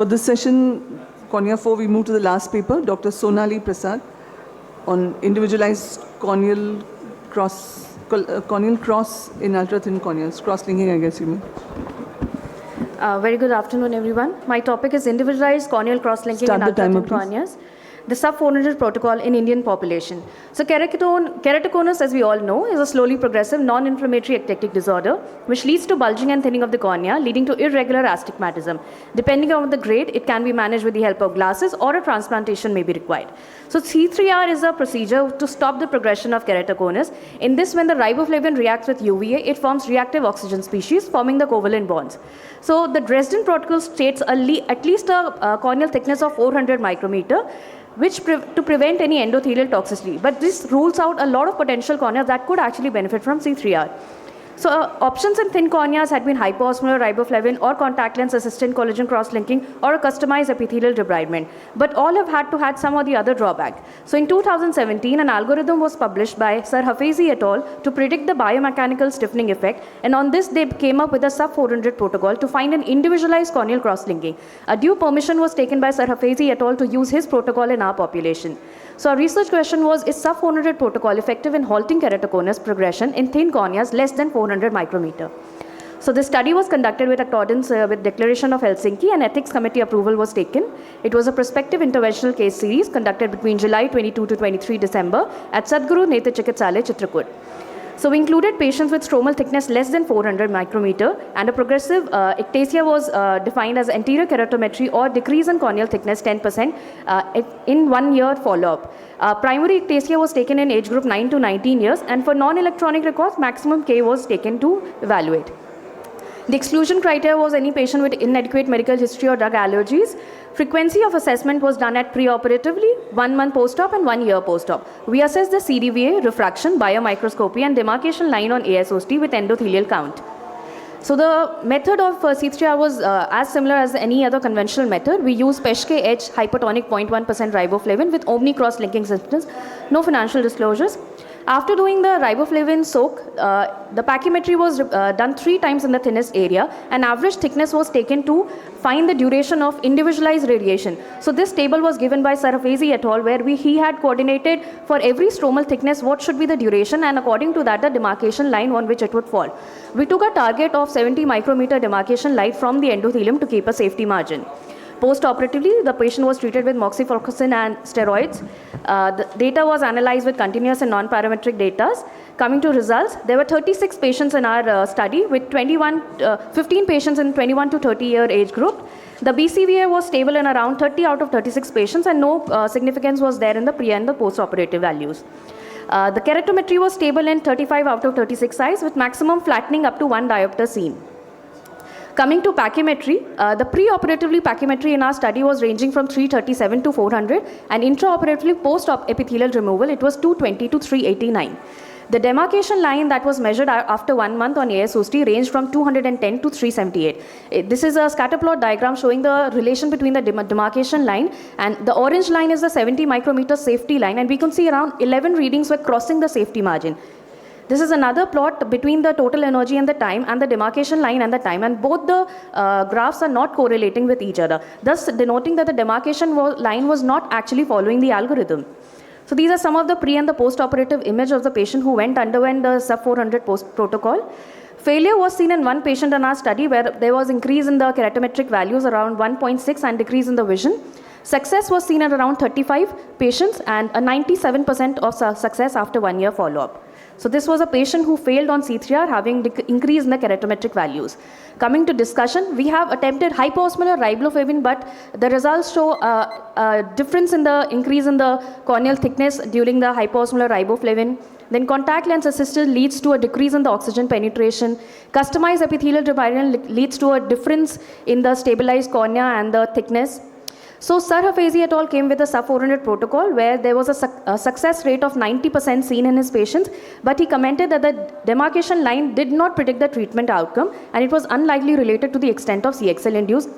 For this session, Cornea 4, we move to the last paper, Dr. Sonali Prasad, on individualized corneal cross in ultrathin corneas, cross-linking, I guess you mean. Very good afternoon, everyone. My topic is individualized corneal cross-linking in ultrathin corneas, the sub-400 protocol in Indian population. So keratoconus, as we all know, is a slowly progressive non-inflammatory ectatic disorder which leads to bulging and thinning of the cornea, leading to irregular astigmatism. Depending on the grade, it can be managed with the help of glasses or a transplantation may be required. So C3R is a procedure to stop the progression of keratoconus. In this, when the riboflavin reacts with UVA, it forms reactive oxygen species, forming the covalent bonds. So the Dresden protocol states at least a corneal thickness of 400 micrometer, to prevent any endothelial toxicity. But this rules out a lot of potential corneas that could actually benefit from C3R. So options in thin corneas had been hypoosmolar riboflavin or contact lens assisted collagen cross-linking or a customized epithelial debridement. But all have had to have some or the other drawback. So in 2017, an algorithm was published by Sir Hafezi et al. To predict the biomechanical stiffening effect. And on this, they came up with a sub-400 protocol to find an individualized corneal cross-linking. A due permission was taken by Sir Hafezi et al. To use his protocol in our population. So our research question was, is sub-400 protocol effective in halting keratoconus progression in thin corneas less than 400 micrometer? So this study was conducted with accordance with Declaration of Helsinki, and ethics committee approval was taken. It was a prospective interventional case series conducted between July 22 to 23 December at Sadhguru Netra Chikitsalaya, Chitrakoot. So we included patients with stromal thickness less than 400 micrometer, and a progressive ectasia was defined as anterior keratometry or decrease in corneal thickness 10% in 1 year follow-up. Primary ectasia was taken in age group 9 to 19 years, and for non-electronic records, maximum K was taken to evaluate. The exclusion criteria was any patient with inadequate medical history or drug allergies. Frequency of assessment was done at preoperatively, 1 month post-op and 1 year post-op. We assessed the CDVA, refraction, biomicroscopy and demarcation line on ASOST with endothelial count. So the method of C3R was as similar as any other conventional method. We used Peschke-H hypertonic 0.1% riboflavin with Omni cross-linking systems, no financial disclosures. After doing the riboflavin soak, the pachymetry was done 3 times in the thinnest area, and average thickness was taken to find the duration of individualized radiation. So this table was given by Sir Hafezi et al., where he had coordinated for every stromal thickness what should be the duration, and according to that the demarcation line on which it would fall. We took a target of 70 micrometer demarcation line from the endothelium to keep a safety margin. Post-operatively, the patient was treated with moxifloxacin and steroids. The data was analyzed with continuous and non-parametric data. Coming to results, there were 36 patients in our study with 15 patients in 21 to 30-year age group. The BCVA was stable in around 30 out of 36 patients, and no significance was there in the pre and the post-operative values. The keratometry was stable in 35 out of 36 eyes with maximum flattening up to 1 diopter seen. Coming to pachymetry, the pre-operatively pachymetry in our study was ranging from 337 to 400, and intraoperatively post-op epithelial removal, it was 220 to 389. The demarcation line that was measured after 1 month on ASOST ranged from 210 to 378. This is a scatter plot diagram showing the relation between the demarcation line, and the orange line is the 70 micrometer safety line, and we can see around 11 readings were crossing the safety margin. This is another plot between the total energy and the time, and the demarcation line and the time, and both the graphs are not correlating with each other, thus denoting that the demarcation line was not actually following the algorithm. So these are some of the pre and the post-operative image of the patient who underwent the sub-400 protocol. Failure was seen in 1 patient in our study where there was increase in the keratometric values around 1.6 and decrease in the vision. Success was seen at around 35 patients and a 97% of success after 1 year follow-up. So this was a patient who failed on C3R having increase in the keratometric values. Coming to discussion, we have attempted hypoosmolar riboflavin, but the results show a difference in the increase in the corneal thickness during the hypoosmolar riboflavin. Then contact lens assisted leads to a decrease in the oxygen penetration. Customized epithelial debridement leads to a difference in the stabilized cornea and the thickness. So Sir Hafezi et al. Came with a sub-400 protocol where there was a success rate of 90% seen in his patients, but he commented that the demarcation line did not predict the treatment outcome, and it was unlikely related to the extent of CXL-induced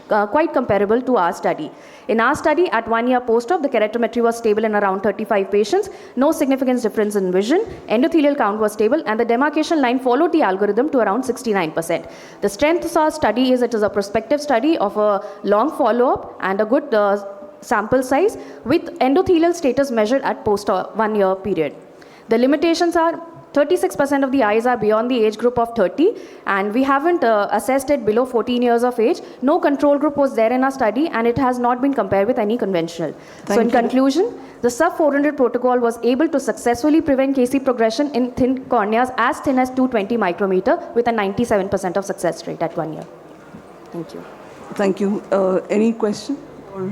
quite comparable to our study. In our study, at 1 year post-op, the keratometry was stable in around 35 patients, no significant difference in vision, endothelial count was stable, and the demarcation line followed the algorithm to around 69%. The strength of our study is it is a prospective study of a long follow-up and a good sample size with endothelial status measured at post 1 year period. The limitations are 36% of the eyes are beyond the age group of 30, and we haven't assessed it below 14 years of age. No control group was there in our study, and it has not been compared with any conventional. So in conclusion, the sub-400 protocol was able to successfully prevent KC progression in thin corneas as thin as 220 micrometer with a 97% of success rate at 1 year. Thank you. Thank you. Any question? Or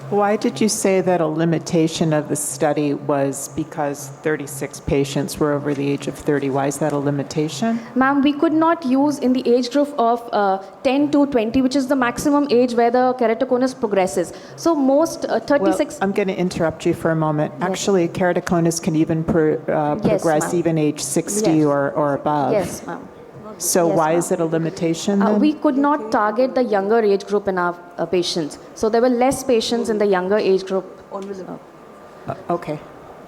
why did you say that a limitation of the study was because 36 patients were over the age of 30? Why is that a limitation? Ma'am, we could not use in the age group of 10 to 20, which is the maximum age where the keratoconus progresses. So most 36... Well, I'm going to interrupt you for a moment. Yes. Actually, keratoconus can even progress even age 60 Yes. or above. Yes, ma'am. So Yes, why ma'am. is it a limitation then? We could not target the younger age group in our patients. So there were less patients in the younger age group. Okay.